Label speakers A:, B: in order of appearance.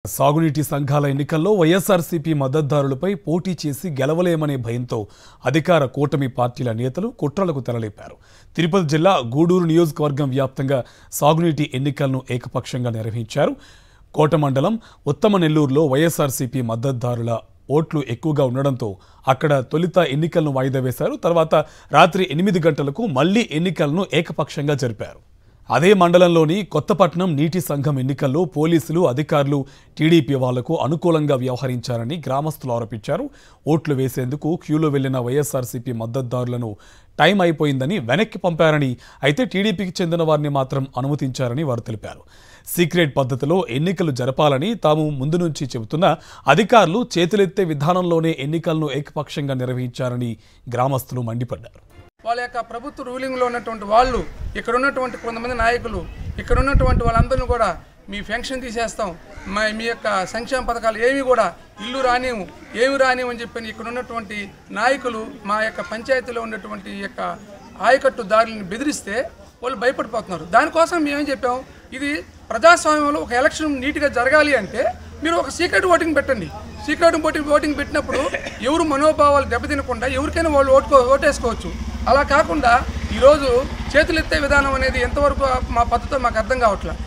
A: సాగునీటి సంఘాల ఎన్నికల్లో వైఎస్ఆర్సీపీ మద్దతుదారులపై పోటీ చేసి గెలవలేమనే భయంతో అధికార కూటమి పార్టీల నేతలు కుట్రలకు తెరలేపారు. తిరుపతి జిల్లా గూడూరు నియోజకవర్గం వ్యాప్తంగా సాగునీటి ఎన్నికలను ఏకపక్షంగా నిర్వహించారు. కోట మండలం ఉత్తమనెల్లూరులో వైఎస్ఆర్సీపీ మద్దతుదారుల ఓట్లు ఎక్కువగా ఉండడంతో అక్కడ తొలుత ఎన్నికలను వాయిదా వేశారు. తర్వాత రాత్రి 8 గంటలకు మళ్లీ ఎన్నికలను ఏకపక్షంగా జరిపారు. అదే మండలంలోని కొత్తపట్నం నీటి సంఘం ఎన్నికల్లో పోలీసులు అధికారులు టీడీపీ వాళ్లకు అనుకూలంగా వ్యవహరించారని గ్రామస్తులు ఆరోపించారు. ఓట్లు వేసేందుకు క్యూలో వెళ్లిన వైఎస్ఆర్సీపీ మద్దతుదారులను టైం అయిపోయిందని వెనక్కి పంపారని, అయితే టీడీపీకి చెందిన వారిని మాత్రం అనుమతించారని వారు తెలిపారు. సీక్రెట్ పద్ధతిలో ఎన్నికలు జరపాలని తాము ముందు నుంచి చెబుతున్నా అధికారులు చేతులెత్తే విధానంలోనే ఎన్నికలను ఏకపక్షంగా నిర్వహించారని గ్రామస్తులు మండిపడ్డారు.
B: వాళ్ళ యొక్క ప్రభుత్వ రూలింగ్లో ఉన్నటువంటి వాళ్ళు, ఇక్కడ ఉన్నటువంటి కొంతమంది నాయకులు, ఇక్కడ ఉన్నటువంటి వాళ్ళందరినీ కూడా మీ పెన్షన్ తీసేస్తాం, మీ యొక్క సంక్షేమ పథకాలు ఏమి కూడా ఇల్లు రానివ్వు, ఏమి రానివ్వు అని చెప్పి ఇక్కడ ఉన్నటువంటి నాయకులు మా యొక్క పంచాయతీలో ఉన్నటువంటి యొక్క ఆయకట్టు దారులను బెదిరిస్తే వాళ్ళు భయపడిపోతున్నారు. దానికోసం మేమేం చెప్పాం, ఇది ప్రజాస్వామ్యంలో ఒక ఎలక్షన్ నీట్గా జరగాలి అంటే మీరు ఒక సీక్రెట్ ఓటింగ్ పెట్టండి. సీక్రెట్ ఓటింగ్ పెట్టినప్పుడు ఎవరు మనోభావాలు దెబ్బతినకుండా ఎవరికైనా వాళ్ళు ఓటేసుకోవచ్చు. అలా కాకుండా ఈరోజు చేతులెత్తే విధానం అనేది ఎంతవరకు మా పద్ధతితో మాకు అర్థం కావట్లేదు.